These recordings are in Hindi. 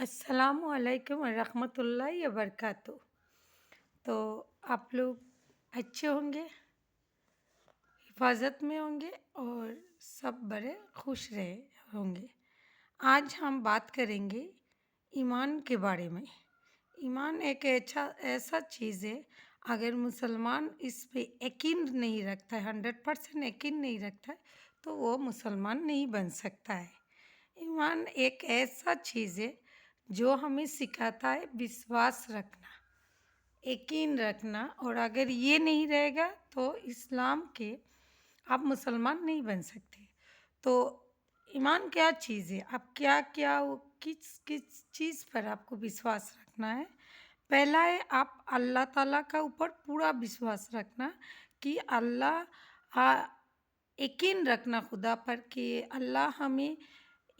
अस्सलामुअलैकुम रहमतुल्लाहि व बरकातुहू। तो आप लोग अच्छे होंगे, हिफाज़त में होंगे और सब बड़े खुश रहे होंगे। आज हम बात करेंगे ईमान के बारे में। ईमान एक ऐसा चीज़ है, अगर मुसलमान इस पे यकीन नहीं रखता है, 100% यकीन नहीं रखता है, तो वो मुसलमान नहीं बन सकता है। ईमान एक ऐसा चीज़ है जो हमें सिखाता है विश्वास रखना, यकीन रखना, और अगर ये नहीं रहेगा तो इस्लाम के आप मुसलमान नहीं बन सकते। तो ईमान क्या चीज़ है, आप क्या क्या वो किस किस चीज़ पर आपको विश्वास रखना है। पहला है आप अल्लाह ताला का ऊपर पूरा विश्वास रखना कि यकीन रखना खुदा पर कि अल्लाह हमें,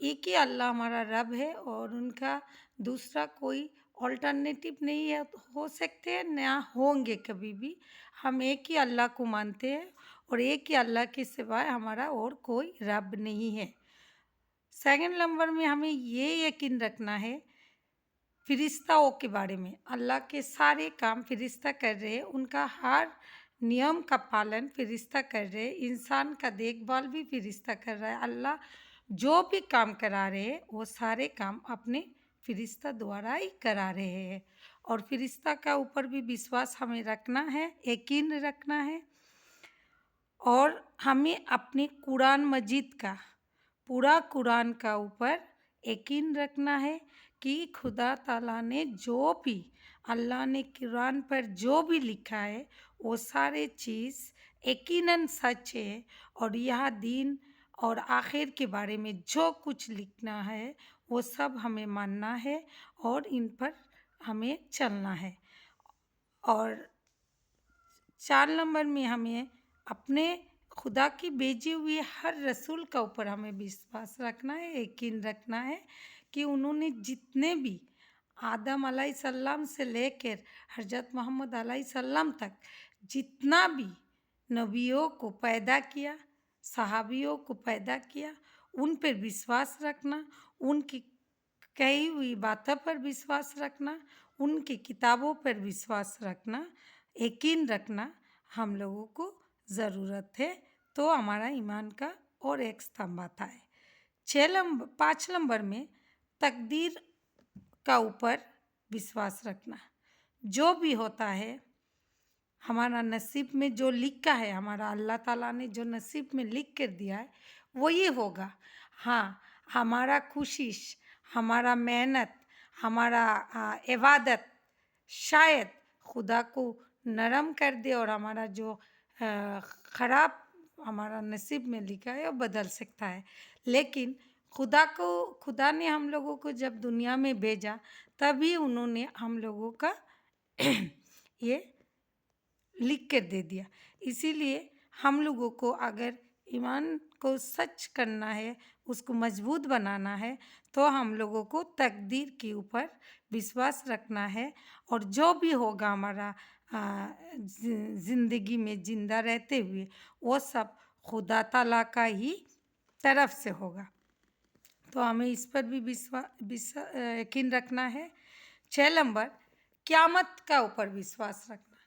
एक ही अल्लाह हमारा रब है और उनका दूसरा कोई ऑल्टरनेटिव नहीं है, हो सकते हैं ना होंगे कभी भी। हम एक ही अल्लाह को मानते हैं और एक ही अल्लाह के सिवाय हमारा और कोई रब नहीं है। सेकंड नंबर में हमें ये यकीन रखना है फ़िरिश्ताओं के बारे में। अल्लाह के सारे काम फ़िरिश्ता कर रहे हैं, उनका हर नियम का पालन फ़िरिश्ता कर रहे हैं, इंसान का देखभाल भी फ़िरिश्ता कर रहा है। अल्लाह जो भी काम करा रहे हैं वो सारे काम अपने फ़िरिश्ता द्वारा ही करा रहे हैं। और फ़िरिश्ता का ऊपर भी विश्वास हमें रखना है, यकीन रखना है। और हमें अपने कुरान मजीद का, पूरा कुरान का ऊपर यकीन रखना है कि खुदा ताला ने जो भी, अल्लाह ने कुरान पर जो भी लिखा है वो सारे चीज़ यकीनन सच है। और यह दिन और आखिर के बारे में जो कुछ लिखना है वो सब हमें मानना है और इन पर हमें चलना है। और 4 नंबर में हमें अपने खुदा की भेजी हुई हर रसूल का ऊपर हमें विश्वास रखना है, यकीन रखना है कि उन्होंने जितने भी आदम अलैहिस्सलाम से लेकर हज़रत मोहम्मद अलैहिस्सलाम तक जितना भी नबियों को पैदा किया, सहाबियों को पैदा किया, उन पर विश्वास रखना, उनकी कही हुई बातों पर विश्वास रखना, उनकी किताबों पर विश्वास रखना, यकीन रखना हम लोगों को ज़रूरत है। तो हमारा ईमान का और एक स्तंभ आता है। 5 नंबर में तकदीर का ऊपर विश्वास रखना। जो भी होता है हमारा नसीब में जो लिखा है, हमारा अल्लाह ताला ने जो नसीब में लिख कर दिया है वो ये होगा। हाँ, हमारा कोशिश, हमारा मेहनत, हमारा इबादत शायद खुदा को नरम कर दे और हमारा जो ख़राब हमारा नसीब में लिखा है वो बदल सकता है। लेकिन खुदा ने हम लोगों को जब दुनिया में भेजा तभी उन्होंने हम लोगों का ये लिख कर दे दिया। इसीलिए हम लोगों को अगर ईमान को सच करना है, उसको मजबूत बनाना है, तो हम लोगों को तकदीर के ऊपर विश्वास रखना है। और जो भी होगा हमारा ज़िंदगी में ज़िंदा रहते हुए वो सब खुदा ताला का ही तरफ से होगा। तो हमें इस पर भी यकीन रखना है। 6 नंबर क़यामत का ऊपर विश्वास रखना।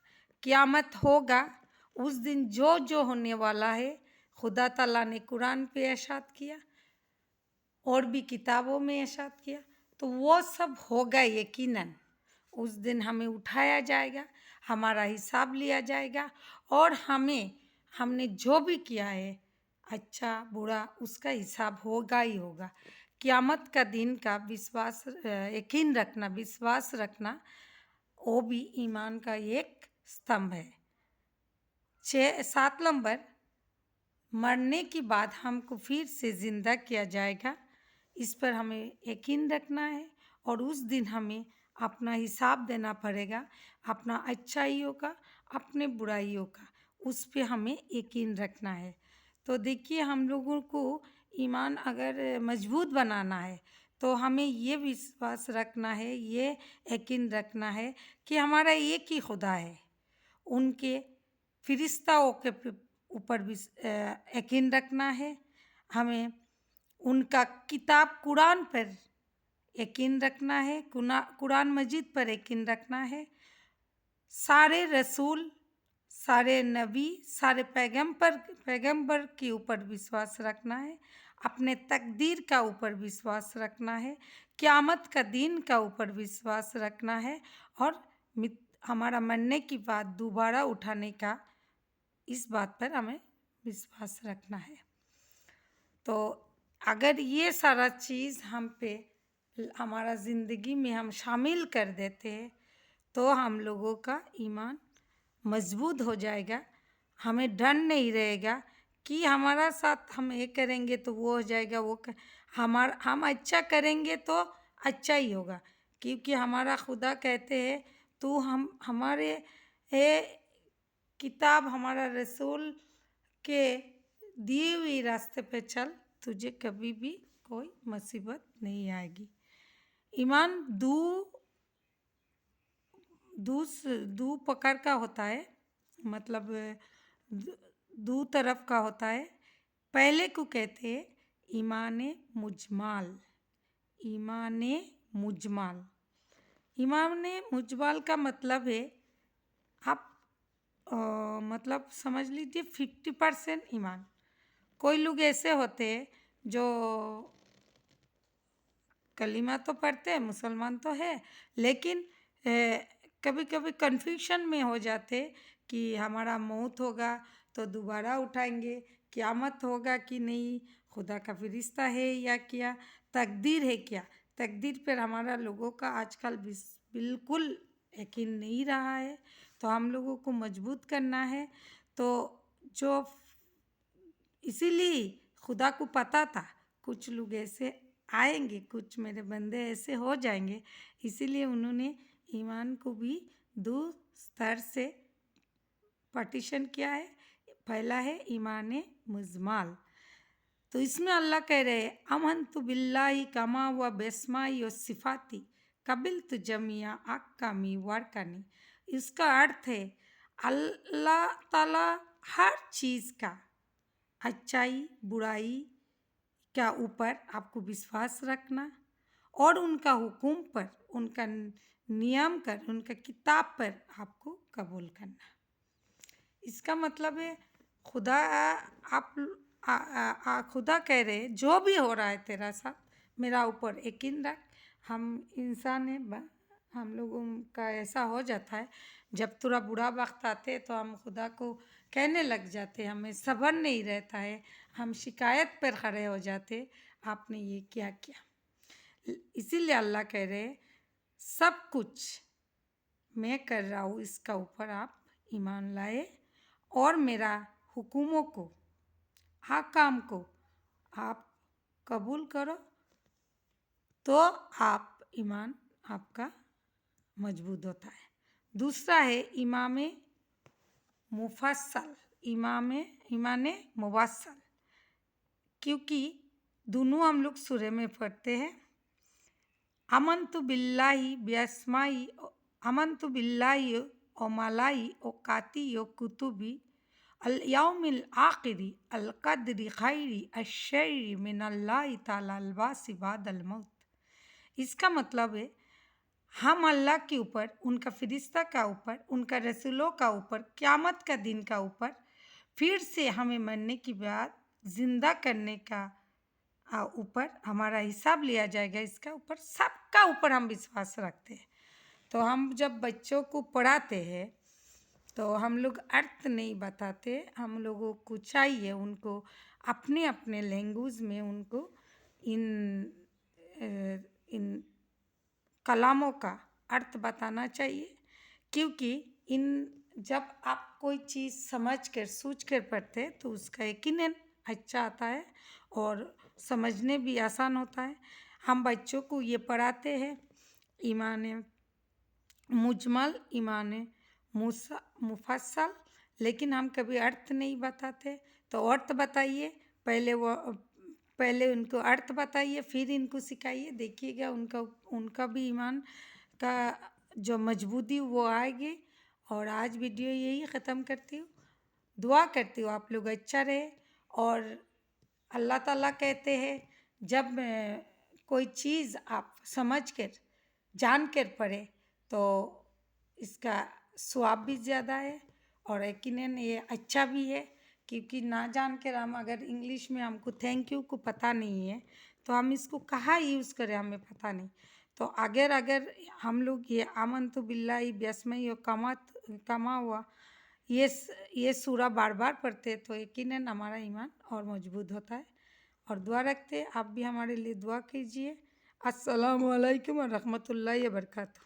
क़यामत होगा, उस दिन जो जो होने वाला है खुदा ताला ने कुरान पे इरशाद किया और भी किताबों में इरशाद किया, तो वो सब होगा यकीनन। उस दिन हमें उठाया जाएगा, हमारा हिसाब लिया जाएगा और हमने जो भी किया है अच्छा बुरा उसका हिसाब होगा ही होगा। क़यामत का दिन का यकीन रखना, विश्वास रखना वो भी ईमान का एक स्तंभ है। 7 नंबर मरने के बाद हमको फिर से ज़िंदा किया जाएगा, इस पर हमें यकीन रखना है। और उस दिन हमें अपना हिसाब देना पड़ेगा, अपना अच्छाइयों का, अपने बुराइयों का, उस पे हमें यकीन रखना है। तो देखिए, हम लोगों को ईमान अगर मजबूत बनाना है तो हमें ये विश्वास रखना है, ये यकीन रखना है कि हमारा एक ही खुदा है, उनके फ़िरिश्ताओं के ऊपर भी यकीन रखना है। हमें उनका किताब कुरान पर यकीन रखना है, कुरान मजीद पर यकीन रखना है, सारे रसूल, सारे नबी, सारे पैगंबर के ऊपर विश्वास रखना है, अपने तकदीर का ऊपर विश्वास रखना है, क़यामत का दिन का ऊपर विश्वास रखना है और हमारा मरने की बात दोबारा उठाने का, इस बात पर हमें विश्वास रखना है। तो अगर ये सारा चीज़ हम पे हमारा ज़िंदगी में हम शामिल कर देते हैं तो हम लोगों का ईमान मजबूत हो जाएगा। हमें डर नहीं रहेगा कि हमारा साथ हम ये करेंगे तो वो हो जाएगा, हम अच्छा करेंगे तो अच्छा ही होगा, क्योंकि हमारा खुदा कहते हैं तू हमारे किताब, हमारा रसूल के दिए हुए रास्ते पे चल, तुझे कभी भी कोई मुसीबत नहीं आएगी। ईमान दो प्रकार का होता है, मतलब दो तरफ का होता है। पहले को कहते हैं ईमान मुजमाल। ईमान मुजमाल ईमान मुजमाल का मतलब है आप मतलब समझ लीजिए 50% ईमान। कोई लोग ऐसे होते हैं जो कलीमा तो पढ़ते हैं, मुसलमान तो है, लेकिन कभी कभी कन्फ्यूजन में हो जाते कि हमारा मौत होगा तो दोबारा उठाएंगे, क़यामत होगा कि नहीं, खुदा का फरिश्ता है या क्या, तकदीर है क्या। तकदीर पर हमारा लोगों का आजकल बिल्कुल यकीन नहीं रहा है, तो हम लोगों को मजबूत करना है। तो जो इसीलिए खुदा को पता था कुछ लोग ऐसे आएंगे, कुछ मेरे बंदे ऐसे हो जाएंगे, इसीलिए उन्होंने ईमान को भी दो स्तर से पार्टीशन किया है। पहला है ईमान मुजमाल, तो इसमें अल्लाह कह रहे हैं अमनतु बिल्लाहि कमा व बेस्माई व सिफाती कबिल तो जमिया अक्कामी वारकानी। इसका अर्थ है अल्लाह ताला हर चीज़ का, अच्छाई बुराई का ऊपर आपको विश्वास रखना और उनका हुक्म पर, उनका नियम कर, उनका किताब पर आपको कबूल करना। इसका मतलब है खुदा खुदा कह रहे जो भी हो रहा है तेरा साथ मेरा ऊपर यकीन रख। हम इंसान है, हम लोगों का ऐसा हो जाता है जब थोड़ा बुरा वक्त आते तो हम खुदा को कहने लग जाते, हमें सब्र नहीं रहता है, हम शिकायत पर खड़े हो जाते आपने ये क्या किया। इसीलिए अल्लाह कह रहे सब कुछ मैं कर रहा हूँ, इसका ऊपर आप ईमान लाए और मेरा हुक्मों को, काम को आप कबूल करो तो आप ईमान आपका मजबूत होता है। दूसरा है इमाम मुफस्सल, ईमान मुवस्सल, क्योंकि दोनों हम लोग सूरह में पढ़ते हैं अमनतु बिल्लाहि बिस्माई, अमनतु बिल्लाहि ओ मलाई ओ काती ओ कुतुबी अल यौमिल आखिरी अल कदरी खैरी अश्शरी मिनल्लाहि ताला अल बासी बादल मौत। इसका मतलब है हम अल्लाह के ऊपर, उनका फरिश्ता का ऊपर, उनका रसूलों का ऊपर, क़यामत का दिन का ऊपर, फिर से हमें मरने की बाद जिंदा करने का ऊपर हमारा हिसाब लिया जाएगा, इसका ऊपर सबका ऊपर हम विश्वास रखते हैं। तो हम जब बच्चों को पढ़ाते हैं तो हम लोग अर्थ नहीं बताते, हम लोगों को चाहिए उनको अपने अपने लैंग्वेज में उनको इन कलामों का अर्थ बताना चाहिए, क्योंकि जब आप कोई चीज़ समझ कर सोच कर पढ़ते हैं तो उसका यकीनन अच्छा आता है और समझने भी आसान होता है। हम बच्चों को ये पढ़ाते हैं ईमान मुजमल, ईमान मुफस्सल, लेकिन हम कभी अर्थ नहीं बताते। तो अर्थ बताइए, पहले उनको अर्थ बताइए फिर इनको सिखाइए, देखिएगा उनका भी ईमान का जो मजबूती वो आएगी। और आज वीडियो यही ख़त्म करती हूँ, दुआ करती हूँ आप लोग अच्छा रहे। और अल्लाह ताला कहते हैं जब कोई चीज़ आप समझ कर जान कर पढ़े तो इसका स्वाब भी ज़्यादा है और यकीनन ये अच्छा भी है, क्योंकि ना जान कर हम अगर इंग्लिश में हमको थैंक यू को पता नहीं है तो हम इसको कहाँ यूज़ करें हमें पता नहीं। तो अगर अगर हम लोग ये आमन्तु बिल्लाहि बिस्मिहि और कमा हुआ ये सूरा बार बार पढ़ते हैं तो यकीनन हमारा ईमान और मजबूत होता है। और दुआ रखते हैं आप भी हमारे लिए दुआ कीजिए। अस्सलामु अलैकुम व रहमतुल्लाहि व बरकातहू।